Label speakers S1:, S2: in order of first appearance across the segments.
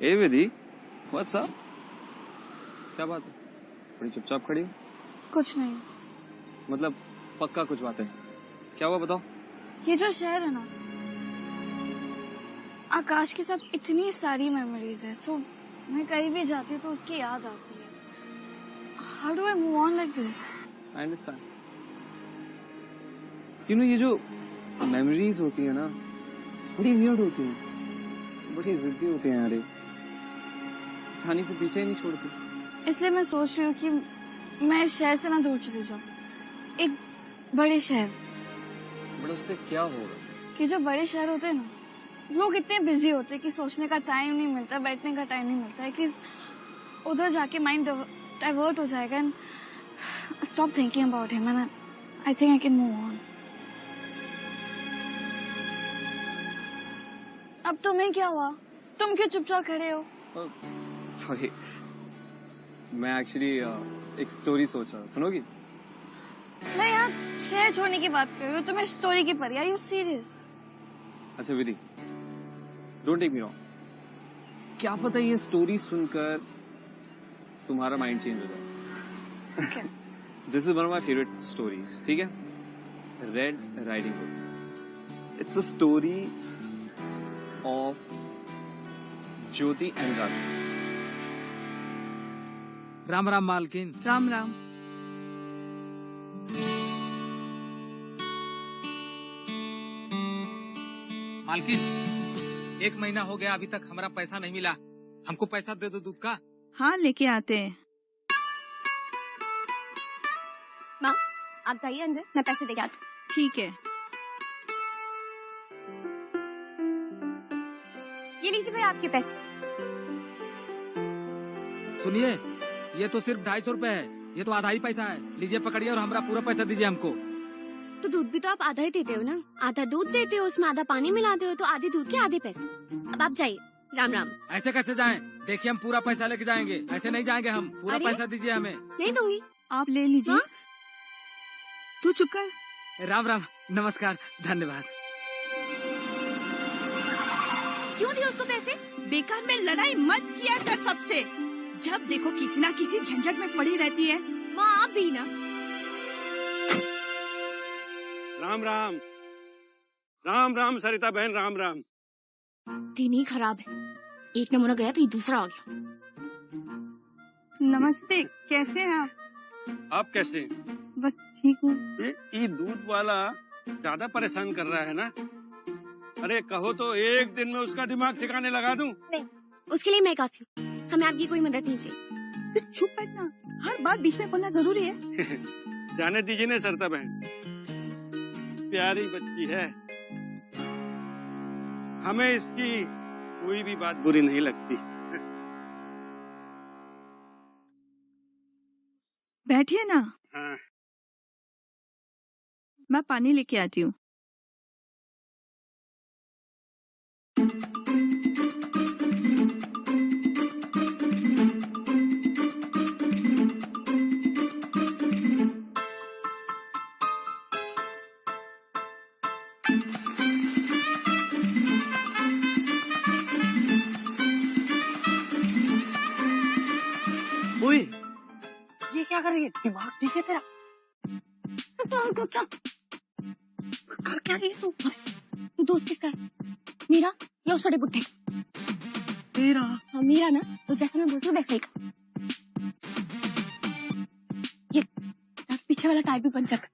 S1: ए विधि, what's up? क्या बात है? बड़ी चुपचाप खड़ी हो।
S2: कुछ नहीं।
S1: मतलब पक्का कुछ बात है? क्या हुआ बताओ।
S2: ये जो शहर है ना, आकाश के साथ इतनी सारी मेमोरीज है, सो मैं कहीं भी जाती हूँ तो उसकी याद आती है। How do I move on like this?
S1: I understand. You know, ये जो मेमोरीज होती है ना, बड़ी वियर्ड होती हैं, बड़ी जिद्दी होती हैं यार, आसानी से पीछे ही नहीं छोड़ती।
S2: इसलिए मैं सोच रही हूँ कि मैं इस शहर से ना दूर चली जाऊँ, एक बड़े शहर।
S1: बट उससे क्या होगा?
S2: कि जो बड़े शहर होते हैं ना, लोग इतने बिजी होते हैं कि सोचने का टाइम नहीं मिलता, बैठने का टाइम नहीं मिलता है, कि उधर जाके माइंड डाइवर्ट हो जाएगा and stop thinking about him and I think I can move on. अब तुम्हें क्या हुआ? तुम क्यों चुपचाप खड़े हो?
S1: सॉरी, मैं एक्चुअली एक स्टोरी सोच रहा हूँ, सुनोगी?
S2: मैं यार शहर छोड़ने की बात कर रही हूँ, तुम्हें स्टोरी की परी। Are you serious?
S1: अच्छा Vidhi, don't take me wrong, क्या पता ये स्टोरी सुनकर तुम्हारा माइंड चेंज हो जाए। This is one of my favourite stories, ठीक है? Red riding hood. It's a story of Jyoti and Raju.
S3: Ram Ram मालकिन।
S2: राम राम।
S3: मालकिन, 1 महीना हो गया, अभी तक हमारा पैसा नहीं मिला। हमको पैसा दे दो दूध का।
S4: हाँ, लेके आते हैं।
S5: माँ, आप जाइए अंदर, मैं पैसे देके आती हूँ।
S4: ठीक है।
S5: ये लीजिए भाई आपके पैसे।
S3: सुनिए, ये तो सिर्फ 250 रुपए है, ये तो आधा ही पैसा है। लीजिए पकड़िए और हमारा पूरा पैसा दीजिए हमको।
S5: तो दूध भी तो आप आधा ही देते हो ना, आधा दूध देते हो, उसमें आधा पानी मिलाते हो, तो आधे दूध के आधे पैसे। अब आप जाइए। राम राम।
S3: ऐसे कैसे जाएं? देखिए हम पूरा पैसा लेके जाएंगे, ऐसे नहीं जाएंगे हम। पूरा
S5: अरे?
S3: पैसा दीजिए हमें।
S5: नहीं दूंगी।
S4: आप ले लीजिए।
S5: हाँ?
S4: तू चुप कर।
S3: राम राम, नमस्कार, धन्यवाद।
S5: क्यों दिए उसको पैसे?
S4: बेकार में लड़ाई मत किया कर सबसे। जब देखो किसी ना किसी झंझट में पड़ी रहती है।
S5: माँ आप भी ना।
S6: राम राम। राम राम सरिता बहन, राम राम।
S5: दिन ही खराब है, एक नमूना गया तो ये दूसरा आ गया।
S4: नमस्ते, कैसे हैं आप?
S6: आप कैसे?
S4: बस ठीक हूँ।
S6: ये दूध वाला ज्यादा परेशान कर रहा है ना? अरे कहो तो एक दिन में उसका दिमाग ठिकाने लगा दूं।
S5: नहीं, उसके लिए मैं काफी हूँ, हमें आपकी कोई मदद नहीं चाहिए।
S4: तो चुप बैठना, हर बात बीच में बोलना जरूरी है।
S6: जाने दीजिए ना सरिता बहन, प्यारी बच्ची है, हमें इसकी कोई भी बात बुरी नहीं लगती।
S4: बैठिए ना।
S6: हाँ।
S4: मैं पानी लेके आती हूँ।
S7: ओए, ये क्या कर रही है? दिमाग ठीक है तेरा?
S5: क्या
S7: कर क्या रही है तू?
S5: तू दोस्त किसका है, मेरा या उस छोटे बुट्टे?
S7: तेरा।
S5: हाँ मेरा ना, तो जैसा मैं बोलती हूँ वैसा ही कर। ये पीछे वाला टायर भी पंचर कर।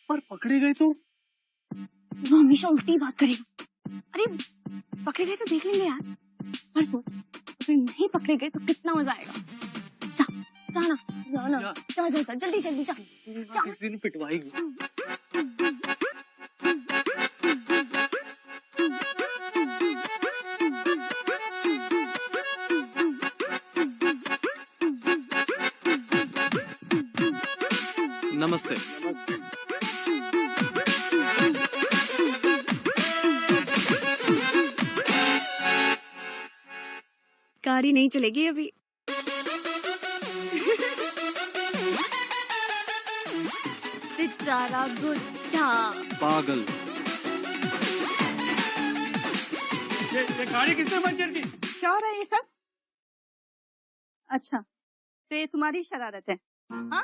S7: पर पकड़े गए तो?
S5: वो हमेशा उल्टी ही बात करेगा। अरे पकड़े गए तो देख लेंगे यार, पर सोच अगर नहीं पकड़े गए तो कितना मजा आएगा। जा जा ना, जा ना, जा जा जा, जल्दी जल्दी जा।
S7: किस दिन पिटवाएगी?
S1: नमस्ते।
S5: गाड़ी नहीं चलेगी अभी। बेचारा बुढ़ा
S1: पागल।
S6: ये गाड़ी किसने पंचर की?
S4: क्या हो रहा है ये सब? अच्छा, तो ये तुम्हारी शरारत है? हाँ,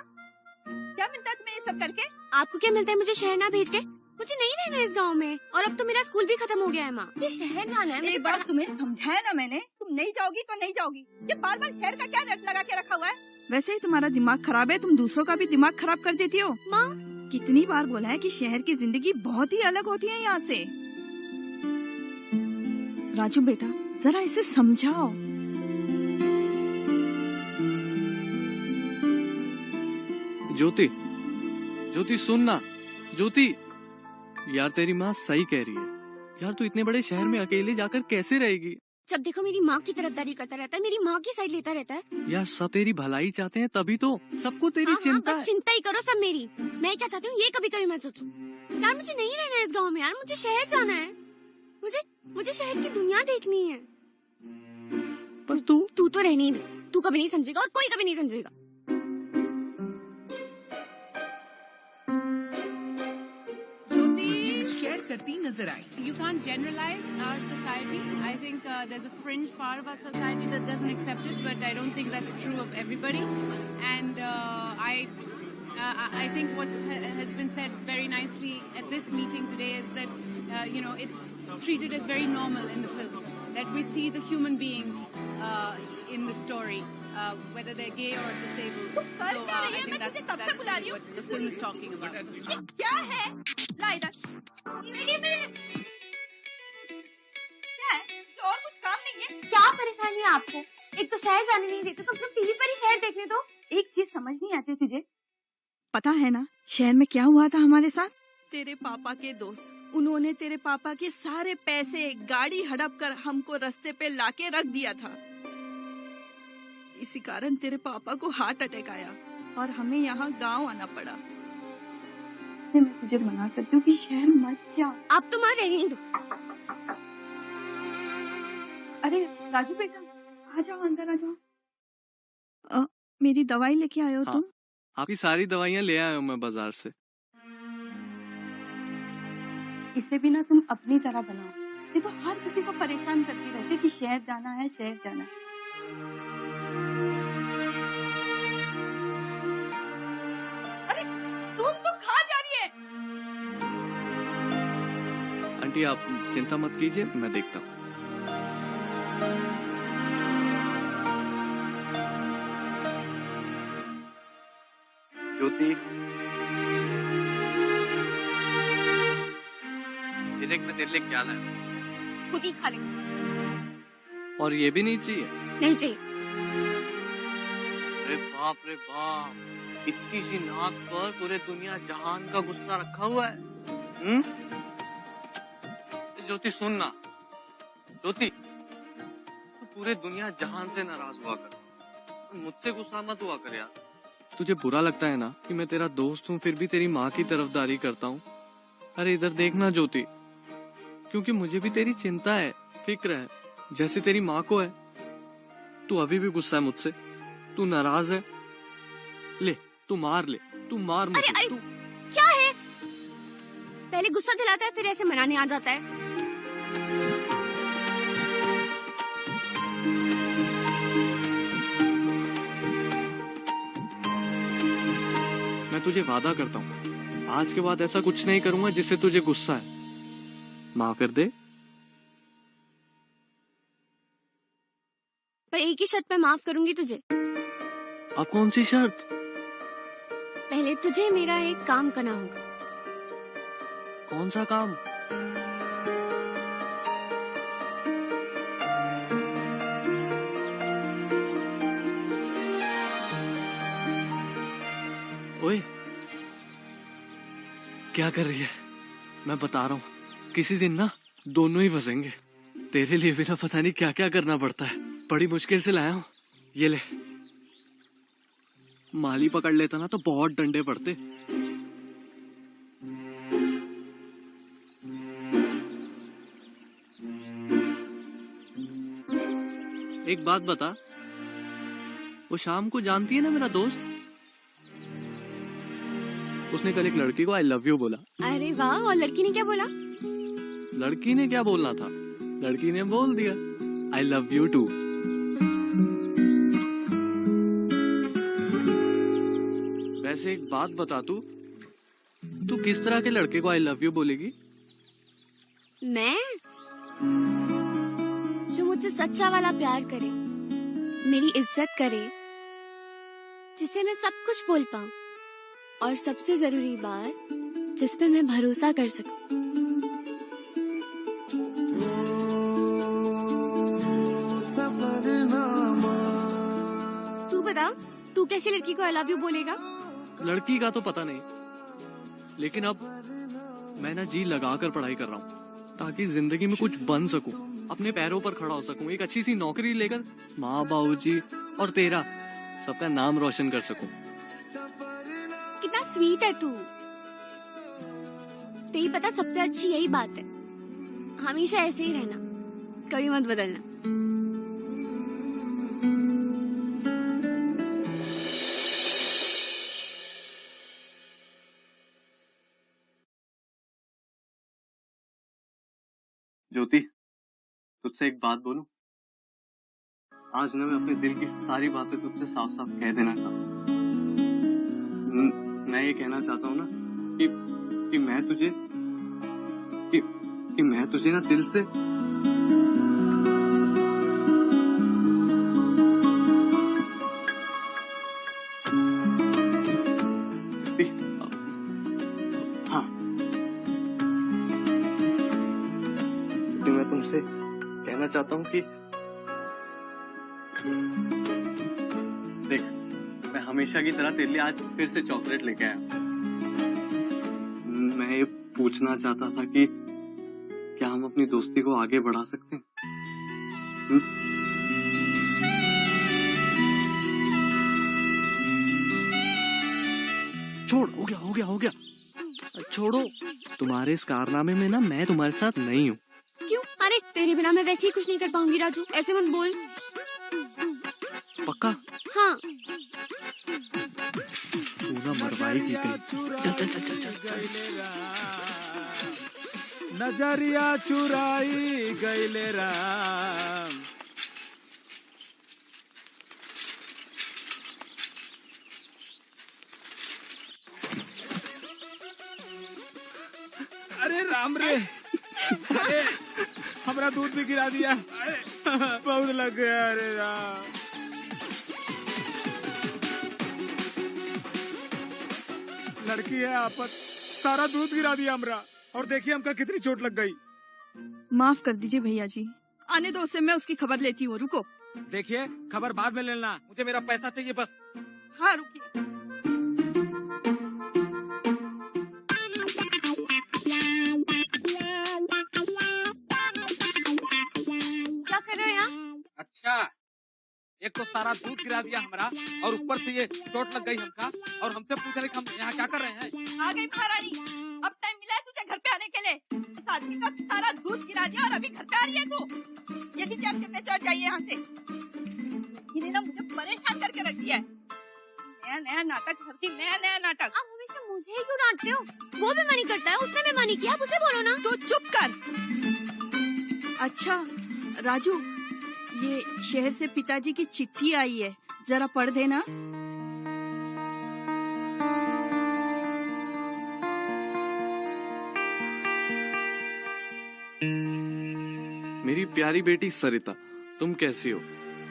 S4: क्या मिलता है तुम्हें ये सब करके?
S5: आपको क्या मिलता है मुझे शहर ना भेज के? मुझे नहीं रहना है इस गांव में, और अब तो मेरा स्कूल भी खत्म हो गया है माँ। मुझे शहर जाना है। मुझे
S4: एक बार तुम्हें समझाया ना मैंने, तुम नहीं जाओगी तो नहीं जाओगी। ये बार बार शहर का क्या रट लगा के रखा हुआ है? वैसे ही तुम्हारा दिमाग खराब है, तुम दूसरों का भी दिमाग खराब कर देती हो।
S5: माँ,
S4: कितनी बार बोला है कि शहर की जिंदगी बहुत ही अलग होती है यहाँ से। राजू बेटा, जरा इसे समझाओ।
S1: ज्योति, ज्योति सुन ना, ज्योति। यार तेरी माँ सही कह रही है यार, तू इतने बड़े शहर में अकेले जाकर कैसे रहेगी?
S5: जब देखो मेरी माँ की तरफदारी करता रहता है, मेरी माँ की साइड लेता रहता है।
S1: यार सब तेरी भलाई चाहते हैं, तभी तो सबको तेरी
S5: हाँ,
S1: चिंता
S5: बस
S1: है।
S5: चिंता ही करो सब मेरी। मैं क्या चाहती हूँ ये कभी कभी मैं सोचूं। यार मुझे नहीं रहना है इस गांव में, यार मुझे शहर जाना है। मुझे शहर की दुनिया देखनी है।
S1: पर तू
S5: तो रहनी ही दे, तू कभी नहीं समझेगा और कोई कभी नहीं समझेगा।
S4: शेयर करती नजर आई।
S8: You can't generalize our society. I think there's a fringe part of our society that doesn't accept it, but I don't think that's true of everybody. And I think what has been said very nicely at this meeting today is that it's treated as very normal in the film, that we see the human beings in the story, whether they're gay or disabled. So I think that's what the film is talking about.
S4: क्या है? ला इधर। क्या है? तो और कुछ काम नहीं है?
S5: क्या परेशानी है आपको? एक तो शहर जाने नहीं देते, तो सिर्फ टीवी पर ही शहर देखने दो।
S4: एक चीज समझ नहीं आती तुझे? पता है ना शहर में क्या हुआ था हमारे साथ? तेरे पापा के दोस्त, उन्होंने तेरे पापा के सारे पैसे गाड़ी हड़प कर हमको रास्ते पे लाके रख दिया था। इसी कारण तेरे पापा को हार्ट अटैक आया और हमें यहाँ गांव आना पड़ा। इसलिए मैं तुझे मना करती हूँ कि शहर मत जा।
S5: आप तो माँ रहने दो।
S4: अरे राजू बेटा, आ जाओ, अंदर आ जाओ। मेरी दवाई लेके आए हो तुम?
S1: आपकी सारी दवाइयाँ ले आया हूँ मैं बाजार से।
S4: इसे भी ना तुम अपनी तरह बनाओ। ये तो हर किसी को परेशान करती रहती है कि शहर जाना है, शहर जाना है। अरे सुन, तुम कहाँ जा रही है?
S1: आंटी आप चिंता मत कीजिए, मैं देखता हूँ। ज्योति, ये देख मैं तेरे लिए क्या लाया।
S5: खुद ही खा ले।
S1: और ये भी नहीं चाहिए?
S5: नहीं चाहिए।
S1: अरे बाप रे बाप, इतनी सी नाक पर पूरे दुनिया जहान का गुस्सा रखा हुआ है। ज्योति सुन ना, ज्योति तू पूरे दुनिया जहान से नाराज हुआ कर, मुझसे गुस्सा मत हुआ कर यार। तुझे बुरा लगता है ना कि मैं तेरा दोस्त हूँ फिर भी तेरी माँ की तरफदारी करता हूँ? अरे इधर देखना ज्योति, क्योंकि मुझे भी तेरी चिंता है, फिक्र है, जैसे तेरी माँ को है। तू अभी भी गुस्सा है मुझसे, तू नाराज है। ले तू मार मुझे।
S5: अरे
S1: तू
S5: क्या है? पहले गुस्सा दिलाता है फिर ऐसे मनाने आ जाता है।
S1: मैं तुझे वादा करता हूँ आज के बाद ऐसा कुछ नहीं करूंगा जिससे तुझे गुस्सा है। माफ कर दे।
S5: पर एक ही शर्त पे माफ करूंगी तुझे।
S1: अब कौन सी शर्त?
S5: पहले तुझे मेरा एक काम करना होगा।
S1: कौन सा काम? ओए क्या कर रही है? मैं बता रहा हूँ किसी दिन ना दोनों ही फंसेंगे। तेरे लिए भी ना पता नहीं क्या क्या करना पड़ता है। बड़ी मुश्किल से लाया हूँ, ये ले। माली पकड़ लेता ना तो बहुत डंडे पड़ते। एक बात बता, वो शाम को जानती है ना मेरा दोस्त? उसने कल एक लड़की को आई लव यू बोला।
S5: अरे वाह, और लड़की ने क्या बोला?
S1: लड़की ने क्या बोलना था, लड़की ने बोल दिया। I love you too. वैसे एक बात बता, तू किस तरह के लड़के को आई लव यू बोलेगी?
S5: मैं जो मुझसे सच्चा वाला प्यार करे, मेरी इज्जत करे, जिसे मैं सब कुछ बोल पाऊं, और सबसे जरूरी बात, जिस पे मैं भरोसा कर सकूं। तू बता, तू कैसी लड़की को आई लव यू बोलेगा?
S1: लड़की का तो पता नहीं, लेकिन अब मैं ना जी लगा कर पढ़ाई कर रहा हूँ ताकि जिंदगी में कुछ बन सकूं, अपने पैरों पर खड़ा हो सकूं, एक अच्छी सी नौकरी लेकर माँ बाबूजी और तेरा सबका नाम रोशन कर सकूं।
S5: कितना स्वीट है तू। तेरी पता सबसे अच्छी यही बात है, हमेशा ऐसे ही रहना, कभी मत बदलना।
S1: ज्योति, तुझसे एक बात बोलूं? आज ना मैं अपने दिल की सारी बातें तुझसे साफ साफ कह देना चाहता हूँ। मैं ये कहना चाहता हूँ ना कि मैं तुझे कि मैं तुझे ना दिल से हाँ, मैं तुमसे कहना चाहता हूँ कि देख, मैं हमेशा की तरह तेरे लिए आज फिर से चॉकलेट लेके आया। मैं ये पूछना चाहता था कि क्या हम अपनी दोस्ती को आगे बढ़ा सकते हैं? छोड़, हो गया। छोड़ो, तुम्हारे इस कारनामे में ना मैं तुम्हारे साथ नहीं हूँ।
S5: क्यों? अरे तेरे बिना मैं वैसे ही कुछ नहीं कर पाऊंगी राजू, ऐसे मत बोल।
S1: पक्का?
S5: हाँ।
S1: तू ना मरवाई की कहीं। चल।
S6: नजरिया चुराई गईले राम। अरे राम रे, अरे हमारा दूध भी गिरा दिया, बहुत लग गया। अरे राम, लड़की है आपत, सारा दूध गिरा दिया हमरा, और देखिए हमका कितनी चोट लग गई।
S4: माफ कर दीजिए भैया जी, आने दो उसे, मैं उसकी खबर लेती हूँ। रुको।
S3: देखिए, खबर बाद में लेना, मुझे मेरा पैसा चाहिए बस।
S4: हाँ रुकिए।
S5: क्या कर रहे हो यहाँ?
S3: अच्छा, एक तो सारा दूध गिरा दिया हमारा, और ऊपर से ये चोट लग गई हमका, और हमसे पूछ रहे कि हम यहाँ क्या कर रहे हैं।
S4: आ गई महारानी, अब टाइम मिला है तुझे घर पे आने के लिए। शादी का सारा दूध गिरा दिया और अभी घर पे आ रही है तू। ये लीजिए आपके पैसे और जाइए यहाँ से। इन्हें ना मुझे परेशान करके रख दिया है। नया नाटक भरती, नया नाटक।
S5: आप हमेशा मुझे ही क्यों डांटते हो? वो भी मनी करता है, उसने भी मनी किया, आप उसे बोलो ना।
S4: तू चुप कर। अच्छा राजू, ये शहर से पिताजी की चिट्ठी आई है, जरा पढ़ देना।
S1: मेरी प्यारी बेटी सरिता, तुम कैसी हो?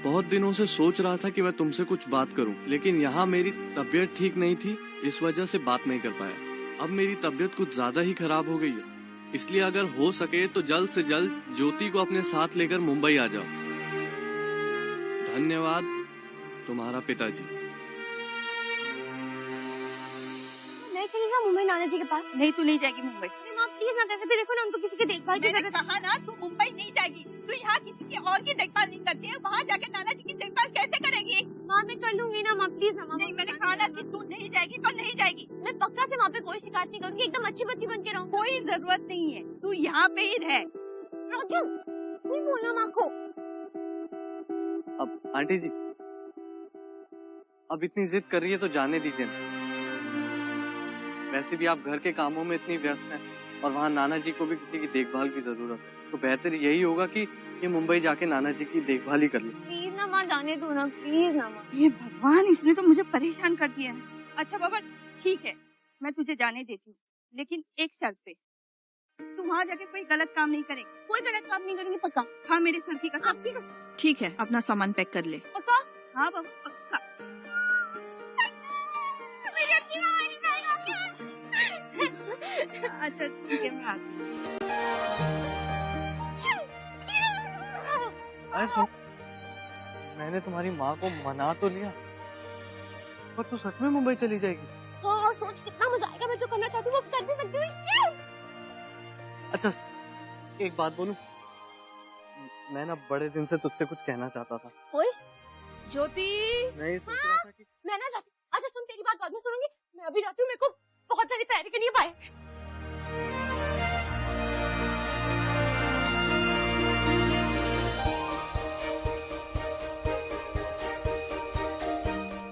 S1: बहुत दिनों से सोच रहा था कि मैं तुमसे कुछ बात करूं, लेकिन यहाँ मेरी तबीयत ठीक नहीं थी, इस वजह से बात नहीं कर पाया। अब मेरी तबीयत कुछ ज्यादा ही खराब हो गई है, इसलिए अगर हो सके तो जल्द से जल्द ज्योति को अपने साथ लेकर मुंबई आ जाओ। धन्यवाद, तुम्हारा पिताजी।
S5: मैं चली जाऊँ मुंबई नाना जी के पास?
S4: नहीं, तू नहीं जाएगी मुंबई।
S5: माँ प्लीज ना, वैसे भी देखो ना, उनको किसी की देखभाल की
S4: मैंने
S5: जरूरत
S4: कहा ना, तू मुंबई नहीं जाएगी। तू यहाँ किसी की और की देखभाल नहीं करती है, वहाँ जाके नाना जी की देखभाल कैसे करेगी?
S5: माँ मैं कर लूंगी ना, माँ प्लीज ना।
S4: नहीं, मैंने कहा ना कि तू नहीं जाएगी तो नहीं जाएगी।
S5: मैं पक्का से वहाँ पे कोई शिकायत नहीं करूंगी, एकदम अच्छी बच्ची बन के रहूंगी।
S4: कोई जरूरत नहीं है, तू यहाँ पे ही रह।
S5: राजू, कोई बोलना माँ को।
S1: अब आंटी जी, अब इतनी जिद कर रही है तो जाने दीजिए ना। वैसे भी आप घर के कामों में इतनी व्यस्त हैं,
S7: और वहाँ नाना जी को भी किसी की देखभाल की जरूरत है, तो बेहतर यही होगा कि ये मुंबई जाके नाना जी की देखभाल ही कर ले।
S5: प्लीज ना माँ, जाने दो ना, प्लीज ना माँ।
S4: ये भगवान, इसने तो मुझे परेशान कर दिया है। अच्छा बाबा ठीक है, मैं तुझे जाने देती हूँ, लेकिन एक शर्त पे, तुम वहाँ जाके कोई गलत काम नहीं करेगी।
S5: कोई गलत काम नहीं करूंगी, पक्का?
S4: हाँ मेरे सर की कसम।
S5: आपकी कसम?
S4: ठीक है, अपना सामान पैक कर ले।
S5: पक्का?
S4: हाँ बाबा पक्का।
S5: मेरी अच्छी माँ, मेरी बहन।
S4: अच्छा ठीक है, मैं आती हूँ।
S7: अरे सुन, मैंने तुम्हारी माँ को मना तो लिया, पर तू सच में मुंबई चली जाएगी?
S5: हाँ, और सोच कितना मजा आएगा। मैं जो करना चाहती हूँ वो कर भी सकती हूँ। Yes!
S7: अच्छा एक बात बोलूं, मैं ना बड़े दिन से तुझसे कुछ कहना चाहता था।
S5: ओए
S4: ज्योति,
S7: मैं सोच रहा था कि
S5: मैं ना जाती। अच्छा सुन, तेरी बात बाद में सुनूंगी, मैं अभी जाती हूँ। मेरे को बहुत सारी तैयारी करनी है। बाय।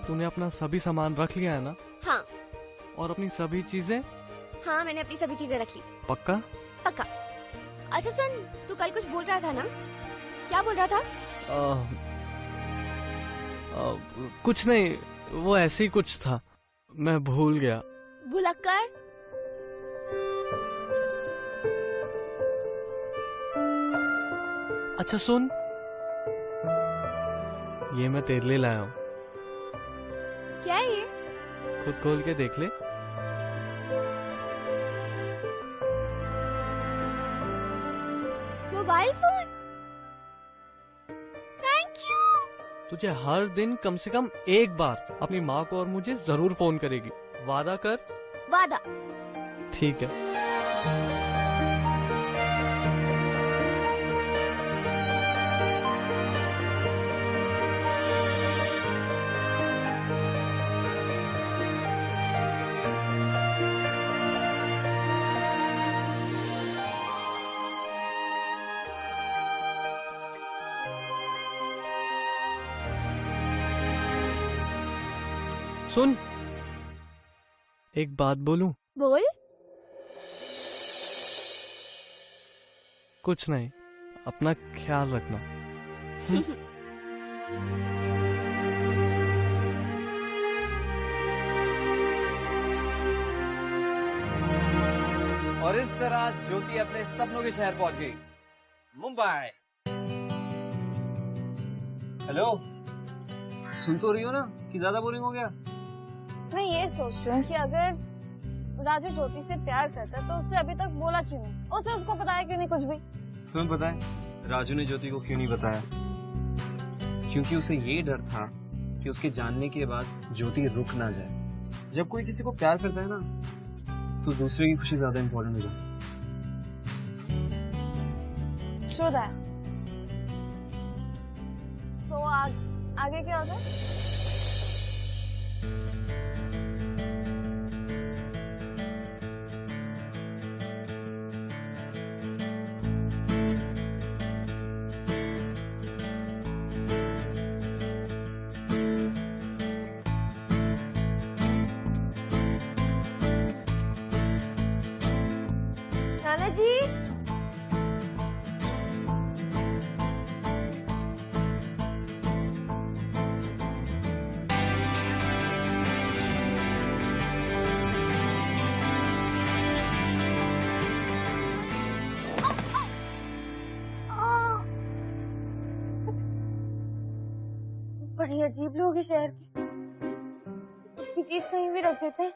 S9: तूने अपना सभी सामान रख लिया है ना?
S5: हाँ
S9: और अपनी सभी चीजें?
S5: हाँ, मैंने अपनी सभी चीजें रख ली।
S9: पक्का?
S5: पक्का। अच्छा सुन, तू कल कुछ बोल रहा था ना? क्या बोल रहा था?
S9: कुछ नहीं, वो ऐसे ही कुछ था, मैं भूल गया।
S5: भुलक्कर।
S9: अच्छा सुन, ये मैं तेरे लिए लाया हूँ,
S5: क्या है ये?
S9: खुद खोल के देख ले।
S5: Mobile phone. Thank you.
S9: तुझे हर दिन कम से कम एक बार अपनी माँ को और मुझे जरूर फोन करेगी, वादा कर।
S5: वादा।
S9: ठीक है। सुन, एक बात बोलूं?
S5: बोल।
S9: कुछ नहीं, अपना ख्याल रखना।
S1: और इस तरह ज्योति अपने सपनों के शहर पहुंच गई, मुंबई। हेलो, सुन तो रही हो ना कि ज्यादा बोरिंग हो गया?
S2: मैं ये सोच रही हूँ कि अगर राजू ज्योति से प्यार करता है तो उससे अभी तक बोला क्यों नहीं? उसे उसको बताया क्यों नहीं कुछ भी?
S1: तुम्हें पता है राजू ने ज्योति को क्यों नहीं बताया? क्योंकि उसे ये डर था कि उसके जानने के बाद ज्योति रुक ना जाए। जब कोई किसी को प्यार करता है ना, तो दूसरे की खुशी ज्यादा इम्पोर्टेंट हो जाती है।
S2: True that. So आगे क्या होगा? नाना जी, बड़ी अजीब लोग हैं शहर के, कुछ भी चीज कहीं भी रख देते हैं।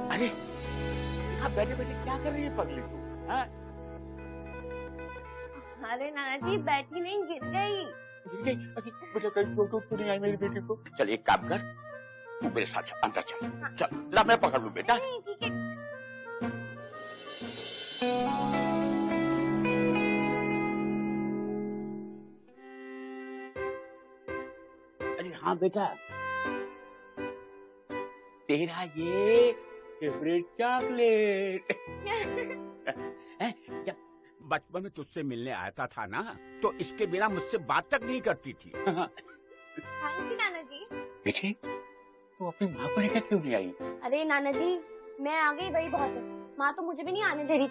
S10: अरे यहाँ बैठे बैठे क्या कर रही है पगली तू? हाँ?
S5: अरे नाना जी, बैठी नहीं, गिर गई।
S10: बेटा कहीं तो नहीं आई मेरी बेटी को। चल एक काम कर, तू मेरे साथ चल, अंदर चल। चल ला, मैं पकड़ लूं बेटा।
S5: नहीं, ठीक है।
S10: अरे हाँ बेटा, तेरा ये फेवरेट चॉकलेट। बचपन में तुझसे मिलने आता था ना, तो इसके बिना मुझसे बात तक नहीं करती थी।
S5: थैंक यू नाना जी।
S10: बेटे, तू अपनी माँ को लेकर क्यों नहीं आई?
S5: अरे नाना जी, मैं आ गई वही बहुत है। माँ तो मुझे भी नहीं आने दे रही।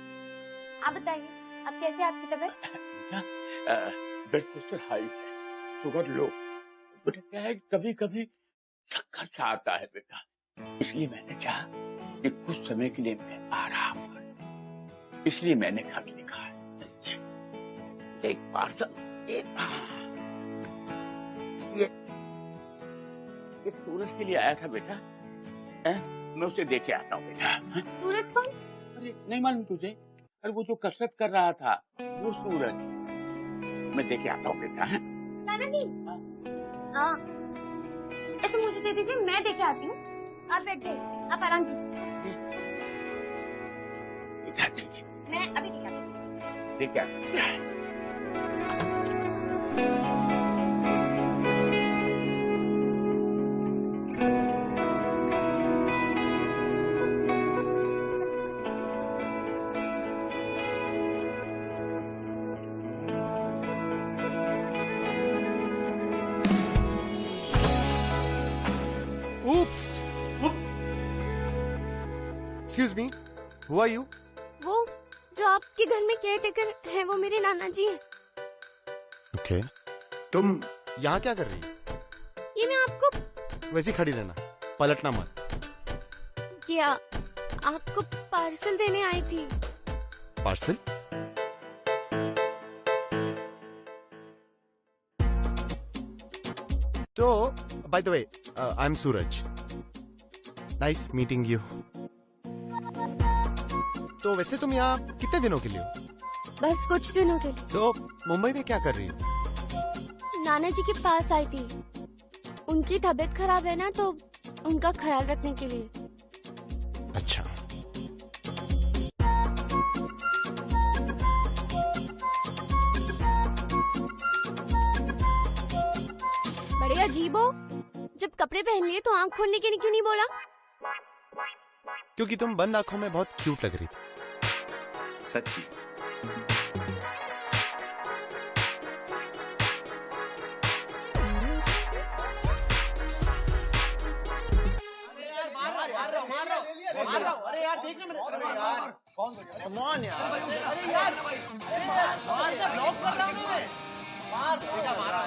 S5: आप बताइए, अब कैसे आपकी तबीयत?
S10: ब्लड प्रेशर हाई है, शुगर लो। बेटा क्या है, कभी कभी चक्कर सा आता है बेटा, इसलिए मैंने चाहा कि कुछ समय के लिए मैं आराम कर, इसलिए मैंने खत लिखा है। एक पार्सल, ये सूरज के लिए आया था बेटा, मैं उसे देके आता हूँ बेटा।
S5: सूरज कौन?
S10: अरे नहीं मालूम तुझे? अरे वो जो कसरत कर रहा था, वो सूरज। मैं देके आता हूँ बेटा।
S5: नाना जी, हाँ, ऐसे मुझे दे दीजिए, मैं देके आती हूँ। आप बैठ जाइए, आप आराम कीजिए। मैं अभी देके आती हूँ।
S10: देके आता हूँ।
S11: Oops! Excuse me, who are you?
S5: वो जो आपके घर में केयर टेकर है, वो मेरे नाना जी हैं।
S11: Okay. तुम यहाँ क्या कर रही हो?
S5: ये मैं आपको
S11: वैसे ही खड़ी रहना, पलटना मत।
S5: क्या आपको पार्सल देने आई थी?
S11: पार्सल? तो by the way, I'm Suraj. Nice meeting you. तो वैसे तुम यहाँ कितने दिनों के लिए हो?
S5: बस कुछ दिनों के लिए।
S11: So मुंबई में क्या कर रही हो?
S5: नाना जी के पास आई थी। उनकी तबीयत खराब है ना, तो उनका ख्याल रखने के लिए।
S11: अच्छा।
S5: बड़े अजीब हो, जब कपड़े पहन लिए तो आंख खोलने के लिए क्यों नहीं बोला?
S11: क्योंकि तुम बंद आंखों में बहुत क्यूट लग रही थी। सच्ची।
S12: अरे यार देखना मेरे, अरे यार कौन कमान यार, अरे यार मार ब्लॉक कर रहा हूँ मैं, मार देखा मारा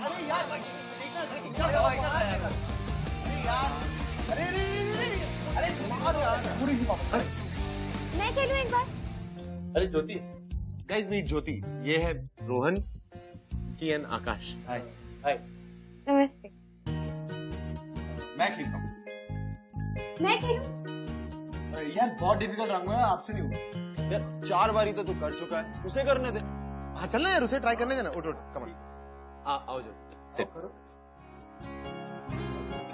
S12: अरे यार देखना यार, अरे अरे मार यार, पूरी सी पापा।
S5: मैं खेलूं एक बार?
S11: अरे ज्योति, गाइस मीट ज्योति, ये है रोहन, कियन, आकाश। हाय हाय।
S5: नमस्ते।
S12: मैं खेलता हूँ।
S5: मैं खेलूं?
S12: यार बहुत डिफिकल्ट रंग है, आपसे नहीं होगा यार, 4 बारी तो तू कर चुका है, उसे करने दे। हाँ चलना यार, उसे ट्राई करने देना। उठ उठ, कम ऑन, आओ जो सेट करो।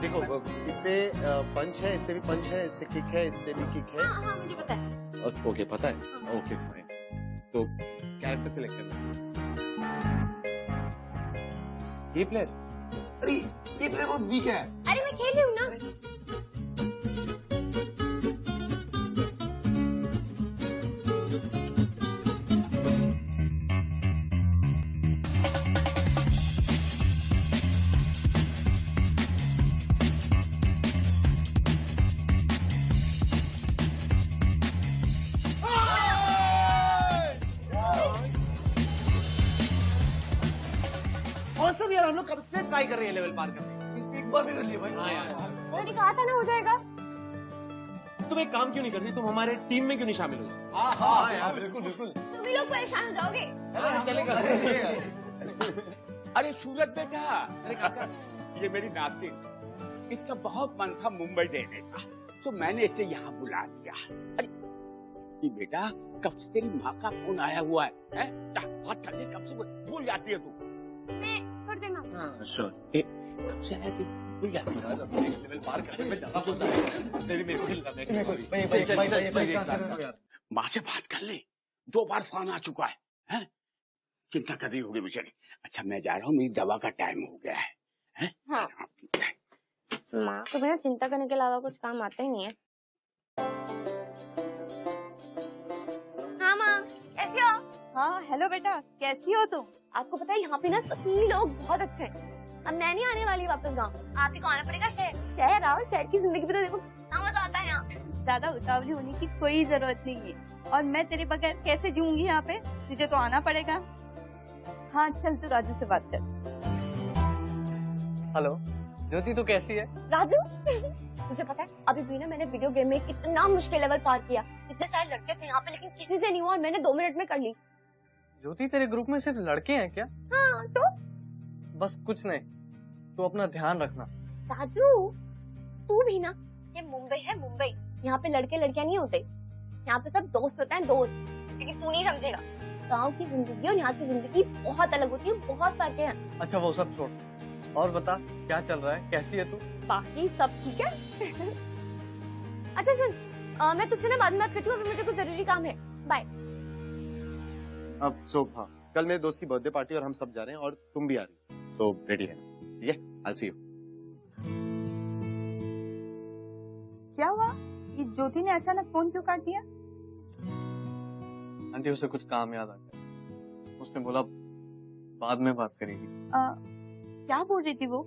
S12: देखो इससे पंच है, इससे भी पंच है, इससे किक है, इससे भी किक है।
S5: हाँ मुझे पता है।
S11: ओके पता है, ओके फाइन। तो कैरेक्टर सिलेक्ट करना। ये प्लेयर,
S12: अरे ये प्लेयर बहुत वीक है।
S5: अरे मैं खेल रही हूँ ना।
S12: औसम यार, हम लोग कब से ट्राई कर रहे हैं लेवल पार करने, एक बार भी कर लिया भाई। हाँ यार,
S5: मैंने कहा था ना हो जाएगा।
S11: तुम एक काम क्यों नहीं करती, तुम हमारे टीम में क्यों नहीं शामिल हुई?
S12: हाँ हाँ यार, बिल्कुल बिल्कुल।
S5: तुम भी लोग परेशान हो जाओगे।
S12: चलेगा।
S10: अरे सूरज बेटा, अरे काका, ये मेरी नातिन, इसका बहुत मन था मुंबई देने का, तो मैंने इसे यहाँ बुला लिया। अरे कि बेटा, कब से तेरी माँ का फोन आया हुआ है? बात करने कब से भूल जाती है तू?
S5: कर देना।
S10: हाँ श्योर। कब से आया थी? भूल जाती है।
S12: नेक्स्ट लेवल पार करने में ज्यादा सोचता है। मेरे को खेलना है।
S10: माँ से बात कर ले, 2 बार फोन आ चुका है, हैं? चिंता कर रही होगी बेचारी। अच्छा मैं जा रहा हूँ, मेरी दवा का टाइम हो गया है, हैं?
S5: हाँ। माँ को बिना चिंता करने के अलावा कुछ काम आता ही नहीं है। हाँ हेलो बेटा, कैसी हो तुम? आपको पता है यहाँ पे ना सभी लोग बहुत अच्छे हैं। अब मैं नहीं आने वाली वापस गाँव, आप ही को आना पड़ेगा शहर। शहर आओ, शहर की जिंदगी भी तो देखो कितना मजा आता है यहाँ। ज्यादा उतावली होने की कोई जरूरत नहीं है, और मैं तेरे बगैर कैसे जीऊंगी यहाँ पे? तुझे तो आना पड़ेगा। हाँ चल, तू राजू से बात कर।
S7: हेलो ज्योति, तू कैसी है?
S5: राजू तुझे पता है अभी भी ना मैंने वीडियो गेम में कितना मुश्किल लेवल पार किया। इतने सारे लड़के थे यहाँ पे लेकिन किसी से नहीं हुआ, और मैंने 2 मिनट में कर ली।
S7: ज्योति तेरे ग्रुप में सिर्फ लड़के हैं क्या?
S5: हाँ तो
S7: बस कुछ नहीं, तू अपना ध्यान रखना।
S5: राजू तू भी ना, ये मुंबई है मुंबई, यहाँ पे लड़के लड़कियां नहीं होते, यहाँ पे सब दोस्त होता है दोस्त। लेकिन तू नहीं समझेगा, गाँव की जिंदगी और यहाँ की जिंदगी बहुत अलग होती है, बहुत फर्क है।
S7: अच्छा वो सब छोड़, और बता क्या चल रहा है, कैसी है तू?
S5: बाकी सब ठीक है। अच्छा सुन, मैं तुझसे ना बाद में बात करती हूँ, अभी मुझे कुछ जरूरी काम है। बाय।
S11: अब हाँ, कल मेरे दोस्त की बर्थडे पार्टी और हम सब जा रहे हैं, और तुम भी आ रही हो, सो रेडी है? ठीक है, आई सी यू।
S5: क्या हुआ? ये ज्योति ने अचानक फोन क्यों काट दिया?
S7: आंटी उसे कुछ काम याद आ गया, उसने बोला बाद में बात करेगी।
S5: क्या बोल रही थी वो?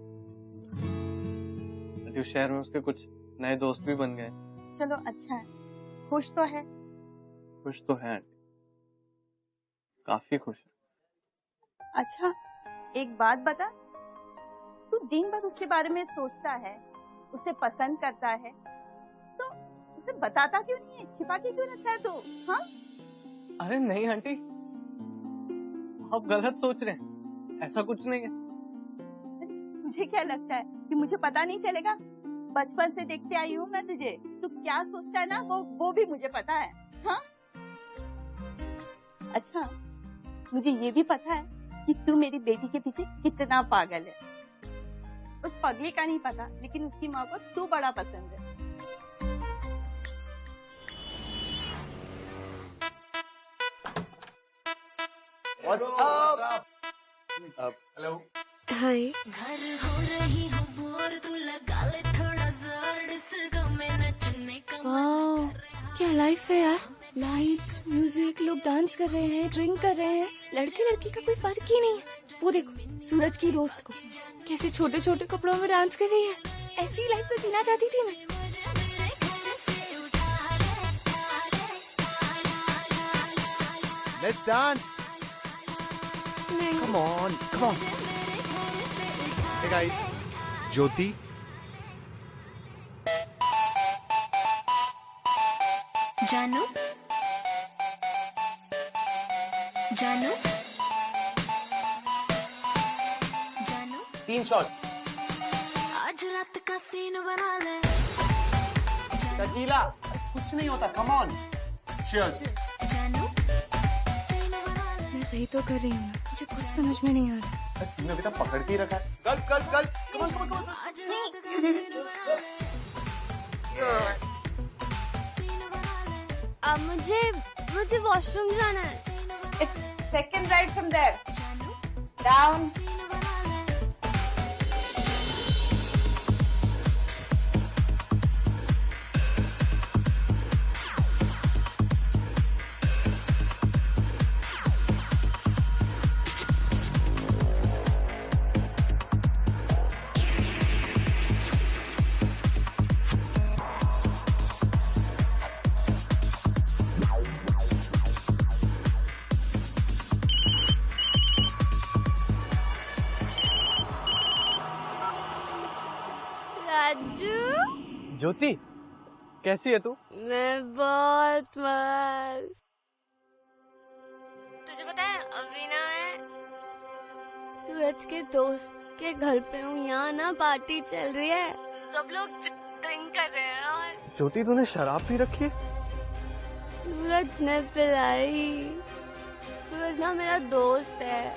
S7: आंटी उस शहर में उसके कुछ नए दोस्त भी बन गए।
S5: चलो अच्छा है, खुश तो है।
S7: खुश तो है आंटी, काफी खुश है।
S5: अच्छा एक बात बता, तू दिन भर उसके बारे में सोचता है, उसे पसंद करता है, तो उसे बताता क्यों नहीं है, छिपा के क्यों रखता है तू? हाँ
S7: अरे नहीं आंटी, आप गलत सोच रहे हैं, ऐसा कुछ नहीं है।
S5: मुझे क्या लगता है कि मुझे पता नहीं चलेगा? बचपन से देखते आई हूँ मैं तुझे, तू क्या सोचता है ना वो भी मुझे पता है। हाँ अच्छा मुझे ये भी पता है कि तू मेरी बेटी के पीछे कितना पागल है। उस पगली का नहीं पता, लेकिन उसकी माँ को तू बड़ा पसंद है।
S12: Hello
S2: hi.
S13: घर हो रही हो बोर, तू लगा ले थोड़ा जोर, इस गम में नचने का
S2: वाह क्या लाइफ है यार, लाइट्स म्यूजिक, लोग डांस कर रहे हैं, ड्रिंक कर रहे हैं, लड़के लड़की का कोई फर्क ही नहीं है। वो देखो सूरज की दोस्त को कैसे छोटे छोटे कपड़ों में डांस कर रही है। ऐसी लाइफ तो जीना चाहती थी मैं।
S12: Let's dance. Come on, come on. Hey guys, ज्योति।
S13: जानू जानू जानू
S12: 3 शॉट।
S13: आज रात का सीन बना ले।
S12: टकीला, कुछ नहीं होता, come on. Cheers.
S13: जानू
S2: मैं सही तो कर रही हूँ, मुझे कुछ समझ में नहीं आ रहा।
S12: तुमने अभी तक पकड़ के ही रखा है। गल्प। Come on, come on.
S13: आज रात का सीन बना ले।
S2: अब मुझे वॉशरूम जाना है।
S5: It's second right from there. Down.
S2: Raju
S7: ज्योति कैसी है तू?
S2: मैं बहुत मस्त। तुझे पता है अभी ना मैं सूरज के दोस्त के घर पे हूँ, यहाँ ना पार्टी चल रही है, सब लोग ड्रिंक कर रहे हैं। और
S7: ज्योति तूने शराब पी रखी है?
S2: सूरज ने पिलाई। सूरज ना मेरा दोस्त है।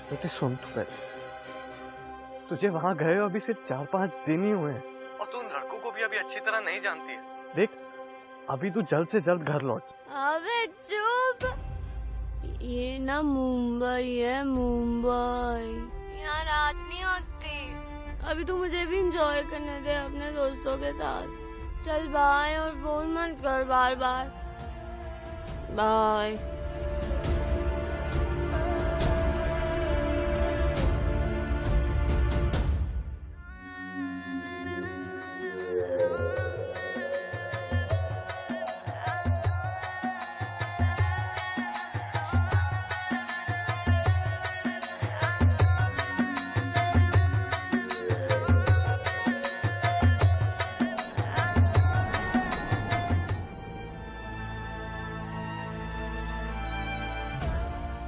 S7: ज्योति सुन तू पहले, तुझे वहाँ गए हो अभी सिर्फ 4-5 दिन ही हुए हैं, और तू लड़कों को भी अभी अच्छी तरह नहीं जानती है। देख अभी तू जल्द से जल्द घर लौट।
S2: अबे चुप, ये ना मुंबई है, मुंबई, यहाँ रात नहीं होती। अभी तू मुझे भी एंजॉय करने दे अपने दोस्तों के साथ। चल बाय, और फोन मत कर बार बार। बाय।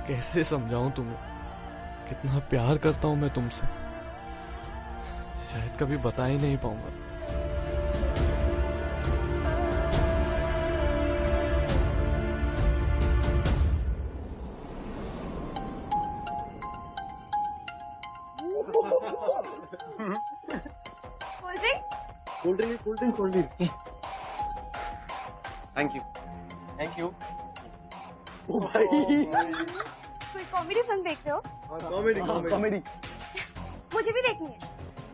S9: कैसे समझाऊं तुम्हें कितना प्यार करता हूं मैं तुमसे। शायद कभी बता ही नहीं पाऊंगा।
S11: Cold drink thank you.
S12: ओ भाई
S5: कोई कॉमेडी फिल्म देख रहे हो?
S12: कॉमेडी
S5: मुझे भी देखनी है।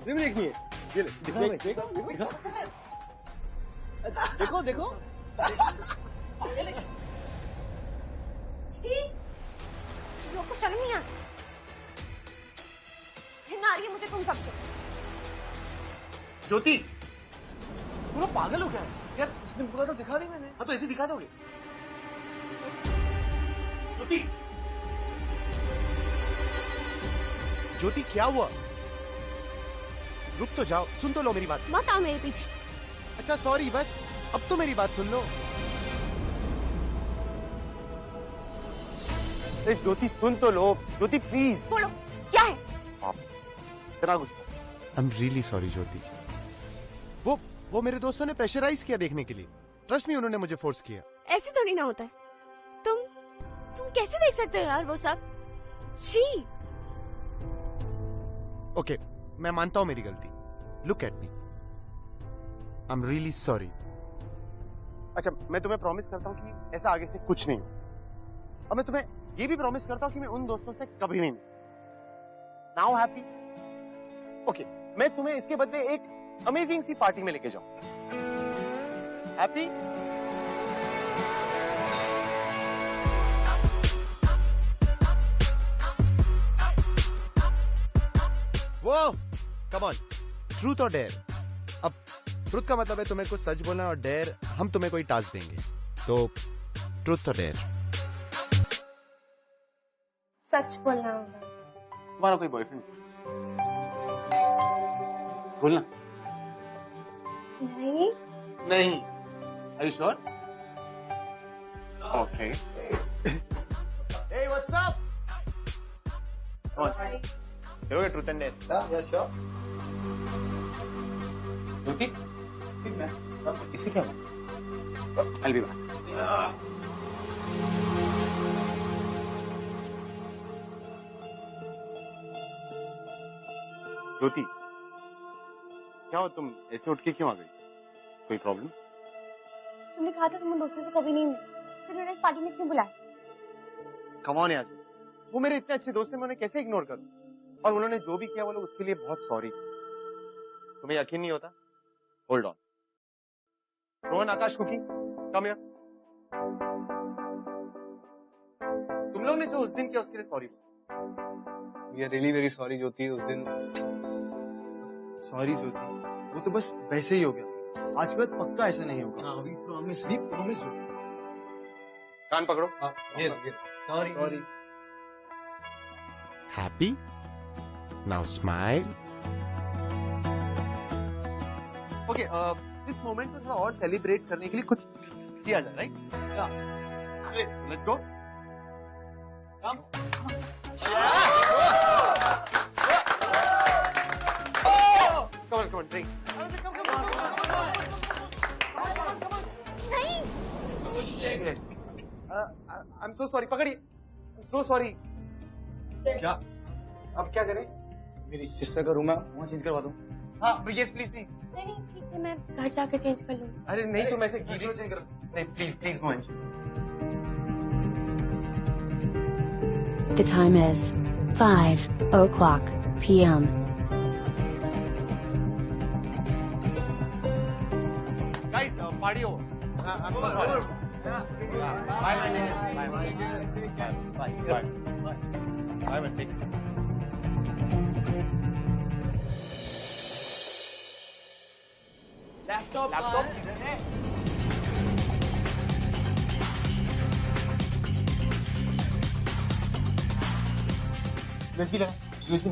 S12: फिल्म देखनी है। ये ले, दिखा। देखो
S5: छी, लोग को शर्म नहीं आती। घिन आ रही है मुझे तुम सबसे।
S11: ज्योति,
S12: तुम लोग पागल हो क्या यार? उसने बोला तो दिखा दी मैंने।
S11: हाँ तो ऐसे दिखा दोगे? ज्योति, ज्योति क्या हुआ? रुक तो जाओ, सुन तो लो मेरी बात।
S5: मत आओ मेरे पीछे।
S11: अच्छा सॉरी, बस अब तो मेरी बात सुन लो। अरे ज्योति सुन तो लो। ज्योति प्लीज
S5: बोलो क्या है?
S11: इतना गुस्सा। आई एम रियली सॉरी ज्योति। वो मेरे दोस्तों ने प्रेशराइज किया देखने के लिए। ट्रस्ट मी, उन्होंने मुझे फोर्स किया।
S5: ऐसे थोड़ी ना होता है। तुम कैसे देख सकते हो यार वो सब? छी।
S11: ओके, मैं मानता हूं मेरी गलती। Look at me, I am really sorry. अच्छा, मैं तुम्हें प्रॉमिस करता हूं कि ऐसा आगे से कुछ नहीं। और मैं तुम्हें ये भी प्रॉमिस करता हूं कि मैं उन दोस्तों से कभी नहीं मिलूंगा। Now happy? ओके, मैं तुम्हें इसके बदले एक अमेजिंग सी पार्टी में लेके जाऊं। हैप्पी? वो कम ऑन, ट्रूथ और डेयर। अब ट्रूथ का मतलब है तुम्हें कुछ सच बोलना, और डेयर हम तुम्हें कोई टास्क देंगे। तो ट्रूथ और डेयर।
S5: सच बोलना होगा।
S11: तुम्हारा कोई बॉयफ्रेंड? बोलना।
S5: नहीं।
S11: Are you sure? Okay. Hey, what's up? Come on. करोगे truth and dare?
S12: Yeah, sure.
S11: Jyoti, इसे क्या हुआ? I'll be back. ज्योति, क्या हो तुम ऐसे उठ के क्यों आ गई? कोई प्रॉब्लम?
S5: तुमने कहा था तुम उन दोस्तों से कभी नहीं मिले, फिर उन्हें इस पार्टी में क्यों बुलाया?
S11: कम ऑन यार, वो मेरे इतने अच्छे दोस्त हैं, मैं उन्हें कैसे इग्नोर करूं? और उन्होंने जो भी किया वो लोग उसके लिए बहुत सॉरी। तुम्हें यकीन नहीं होता? Hold on. Rohan, Akash, Cookie, come here. तुम लोग ने जो उस दिन किया उसके लिए sorry.
S12: We are really very sorry Jyoti. उस दिन सॉरी ज्योति, वो तो बस वैसे ही हो गया। आज के बाद पक्का ऐसा नहीं होगा। We promise.
S11: कान पकड़ो।
S12: Sorry.
S11: Happy? Now smile. Okay, इस मोमेंट को थोड़ा और सेलिब्रेट करने के लिए कुछ किया जाए, right? Let's go. Come on, drink.
S5: नहीं।
S11: I'm so sorry. पकड़िए। I'm so sorry.
S12: क्या? अब क्या करें? मेरी सिस्टर का रूम है, वहाँ चेंज करवा दूँ।
S11: हाँ, yes, please.
S5: नहीं ठीक है, मैं घर जाकर चेंज कर लूंगी।
S11: अरे नहीं, तुम ऐसे चेंज कर। नहीं, please go and change.
S13: The time is 5:00 p.m.
S11: Guys, party over. I'm so sorry. Bye, man. Bye, man. Take care.
S12: Laptop किधर है?
S11: USB लगा। USB।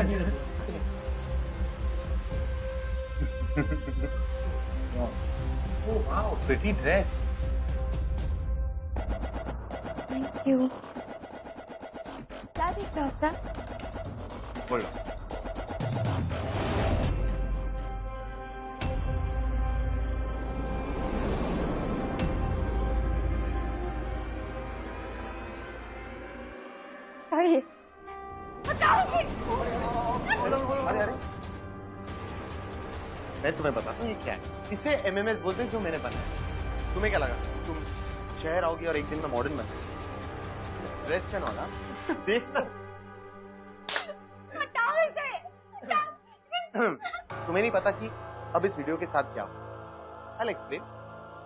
S7: Oh wow, pretty dress.
S5: Thank you. क्या देख रहे हो आप सर?
S11: बोलो।
S5: गाइस, हटाओ इसे।
S11: अरे अरे, मैं तुम्हें बताता हूँ ये क्या है। इसे MMS बोलते हैं जो मैंने बनाया। तुम्हें क्या लगा तुम शहर आओगी और एक दिन में मॉडर्न बन ड्रेस पहना होगा? देख
S5: हटाओ इसे।
S11: तुम्हें नहीं पता कि अब इस वीडियो के साथ क्या हो। I'll explain.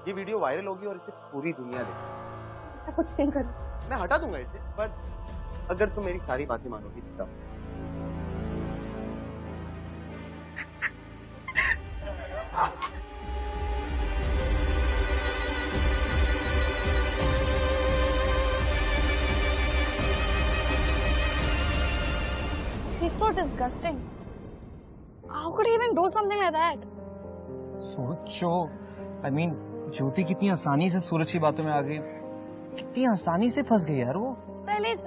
S11: ये वीडियो वायरल होगी और इसे पूरी दुनिया देखेगी।
S5: मैं कुछ नहीं करूँ।
S11: मैं हटा दूंगा इसे, पर अगर तुम मेरी सारी बातें मानोगी तब।
S2: He's so disgusting. How could he even do something like that?
S1: सोचो, I mean, ज्योति कितनी आसानी से सूरज की बातों में आ गई, कितनी आसानी से फंस गई यार वो।
S2: पहले इस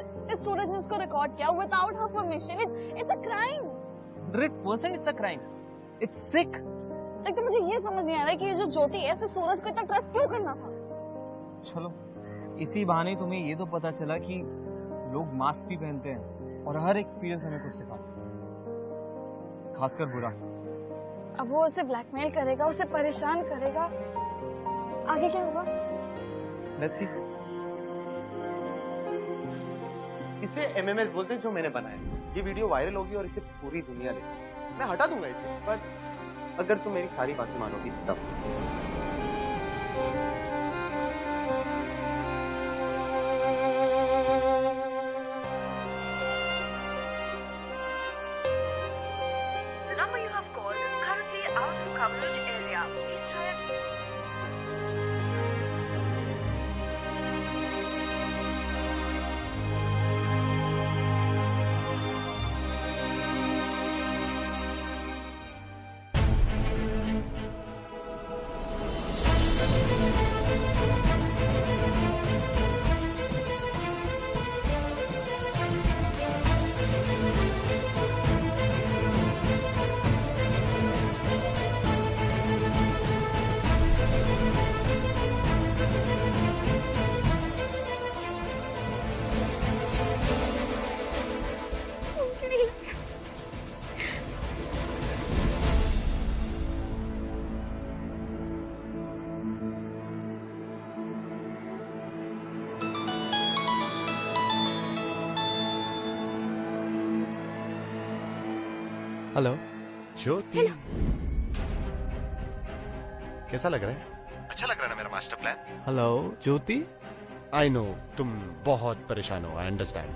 S2: सूरज ने उसको रिकॉर्ड किया without her permission. It's a crime.
S1: 100% it's a crime. It's sick.
S2: लेकिन मुझे ये समझ नहीं आ रहा है कि ये जो ज्योति है, ऐसे सूरज को इतना ट्रस्ट क्यों करना था?
S1: चलो, इसी बहाने तुम्हें ये तो पता चला कि लोग मास्क भी पहनते हैं और हर एक्सपीरियंस हमें कुछ सिखाता है, खासकर बुरा।
S2: अब वो उसे ब्लैकमेल करेगा, उसे परेशान करेगा, आगे क्या होगा?
S1: Let's see.
S11: इसे MMS बोलते हैं जो मैंने बनाया। ये वीडियो वायरल होगी और इसे पूरी दुनिया देखेगी। मैं हटा दूंगा इसे, पर अगर तुम मेरी सारी बातें मानोगी तब।
S4: The number you have called is currently out of coverage area. Please try again.
S9: Hello
S11: Jyoti, कैसा लग रहा है? अच्छा लग रहा है ना मेरा master plan?
S9: Hello Jyoti.
S11: I know तुम बहुत परेशान हो, आई अंडरस्टैंड,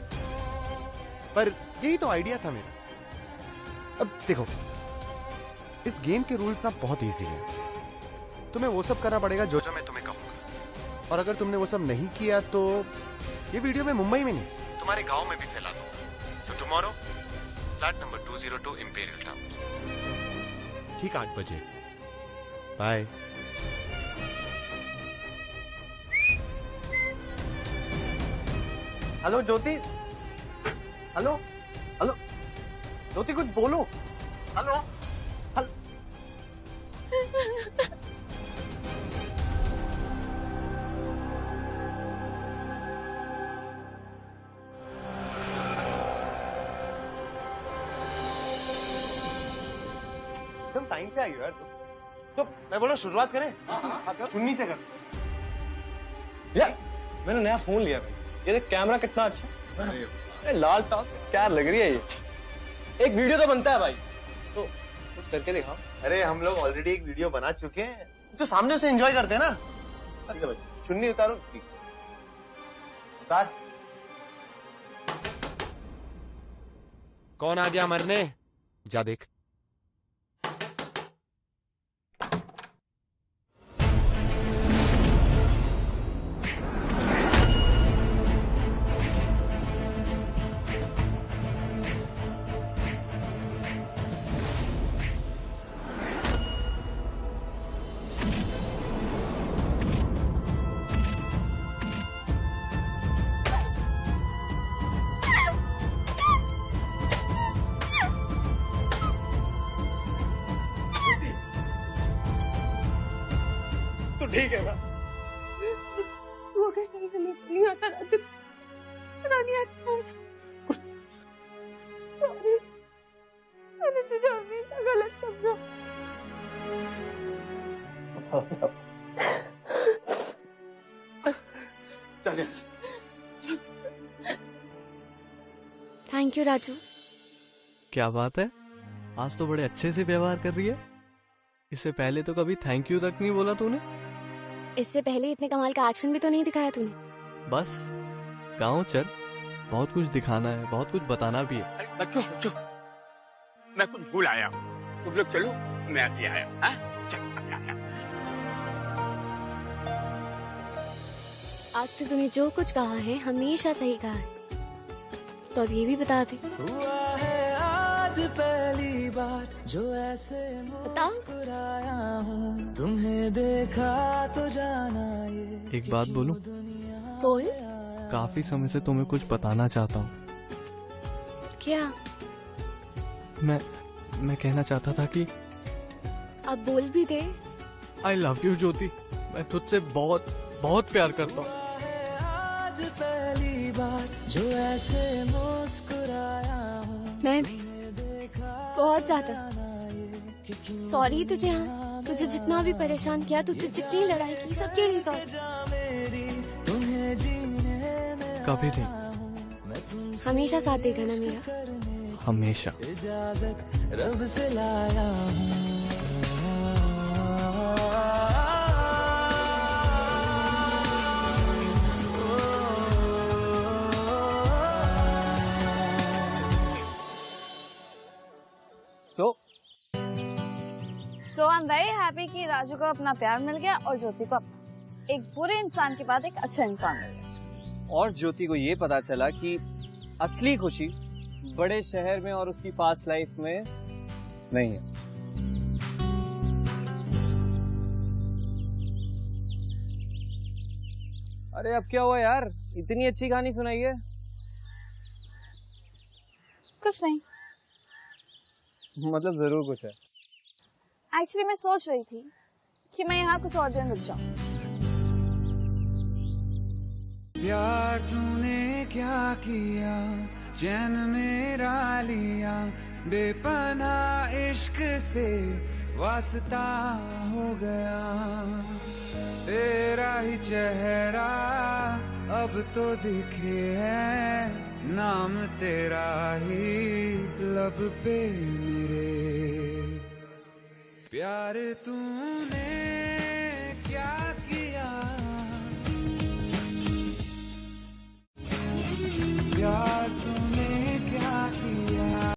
S11: पर यही तो आइडिया था मेरा। अब देखो, इस गेम के रूल्स ना बहुत इजी हैं। तुम्हें वो सब करना पड़ेगा जो जो मैं तुम्हें कहूंगा, और अगर तुमने वो सब नहीं किया तो ये वीडियो मैं मुंबई में नहीं तुम्हारे गांव में भी फैला दूंगा। So tomorrow flat number 202 imperial towers, ठीक 8 बजे। बाय।
S7: हेलो ज्योति। हेलो हेलो ज्योति, कुछ बोलो। Hello hello.
S11: एकदम टाइम पे आई हो यार तुम। तो मैं बोला शुरुआत करें? हाँ, चुन्नी से कर।
S12: यार मैंने नया फोन लिया भाई, ये देख कैमरा कितना अच्छा। अरे लाल टॉप क्या लग रही है ये। एक वीडियो तो बनता है भाई, तो कुछ करके दिखाओ।
S11: अरे हम लोग ऑलरेडी एक वीडियो बना चुके हैं, तो सामने से एंजॉय करते हैं ना। ठीक है भाई, चुन्नी उतारो। उतार। कौन आ गया मरने? जा देख। ठीक है ना?
S5: तू अगर सही समय पे नहीं आता रानी सॉरी, मैंने तुझे हमेशा गलत समझा।
S11: चलिए।
S5: Thank you Raju.
S9: क्या बात है, आज तो बड़े अच्छे से व्यवहार कर रही है। इससे पहले तो कभी थैंक यू तक नहीं बोला तूने।
S5: इससे पहले इतने कमाल का एक्शन भी तो नहीं दिखाया तूने।
S9: बस गाँव चल, बहुत कुछ दिखाना है, बहुत कुछ बताना भी है।
S10: बच्चों बच्चों, मैं कुछ भूल आया हूँ, तुम लोग चलो, मैं अभी आया।
S5: आज तो तूने जो कुछ कहा है हमेशा सही कहा है, तो अब ये भी बता दे।
S14: हुआ है आज पहली बार जो ऐसे मुस्कुराया हूँ, तुम्हें देखा तो जाना ये।
S9: एक बात बोलूं?
S5: बोल।
S9: काफी समय से तुम्हें कुछ बताना चाहता हूँ।
S5: क्या?
S9: मैं कहना चाहता था कि
S5: अब बोल भी दे।
S9: आई लव यू ज्योति, मैं तुझसे बहुत बहुत प्यार करता हूँ।
S14: आज पहली बार जो ऐसे मुस्कुराया हूँ,
S5: मैं भी बहुत ज्यादा सॉरी तुझे। हाँ, तुझे जितना भी परेशान किया, तुझे जितनी लड़ाई की, सबके लिए सॉरी।
S9: कभी नहीं।
S5: हमेशा साथ देगा ना मेरा?
S9: हमेशा।
S14: इजाजत रब से लाया हूँ।
S2: So I'm very happy कि राजू को अपना प्यार मिल गया और ज्योति को एक बुरे इंसान के बाद एक अच्छा इंसान मिल गया।
S1: और ज्योति को ये पता चला कि असली खुशी बड़े शहर में और उसकी फास्ट लाइफ में नहीं है। अरे अब क्या हुआ यार, इतनी अच्छी कहानी सुनाई है।
S2: कुछ नहीं,
S1: मतलब जरूर कुछ है।
S2: एक्चुअली मैं सोच रही थी कि मैं यहाँ कुछ और दिन रुक जाऊँ।
S14: प्यार तूने क्या किया, चैन मेरा लिया, बेपनाह इश्क से वास्ता हो गया। तेरा ही चेहरा अब तो दिखे है, नाम तेरा ही लब पे मेरे। प्यार तूने क्या किया, प्यार तूने